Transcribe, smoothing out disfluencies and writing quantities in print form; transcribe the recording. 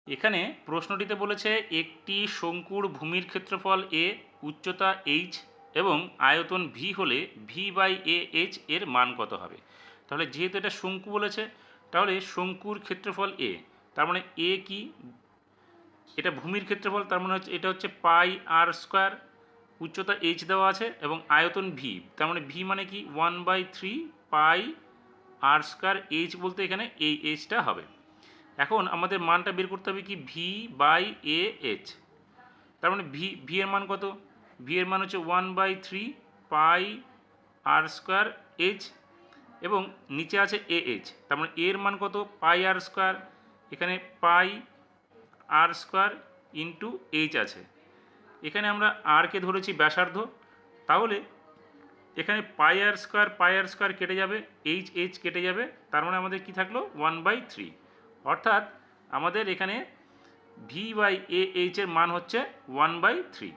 এখানে প্রশ্নটিতে বলেছে একটি শঙ্কুর ভূমির ক্ষেত্রফল এ, উচ্চতা এইচ এবং আয়তন ভি হলে v/a/h এর মান কত হবে। তাহলে যেহেতু এটা শঙ্কু বলেছে, তাহলে শঙ্কুর ক্ষেত্রফল এ, তার মানে এ কি, এটা ভূমির ক্ষেত্রফল, তার মানে হচ্ছে এটা হচ্ছে পাই আর স্কোয়ার, উচ্চতা এইচ দেওয়া আছে এবং আয়তন ভি, তার মানে ভি মানে কি 1/3 পাই আর স্কোয়ার, এইচ বলতে এখানে এই এইচটা হবে। এখন আমাদের মানটা বের করতে হবে কি v/a/h, তার মানে ভি এর মান কত, ভি এর মান হচ্ছে 1/3 পাই আর স্কোয়ার এইচ এবং নিচে আছে এ এইচ, তার মানে এর মান কত পাই আর স্কোয়ার, এখানে পাই আর স্কোয়ার ইন্টু এইচ আছে, এখানে আমরা আরকে ধরেছি ব্যাসার্ধ, তাহলে এখানে পাই আর স্কোয়ার কেটে যাবে, এইচ এইচ কেটে যাবে, তার মানে আমাদের কি থাকলো 1/3, অর্থাৎ আমাদের এখানে v/a/h এর মান হচ্ছে 1/3।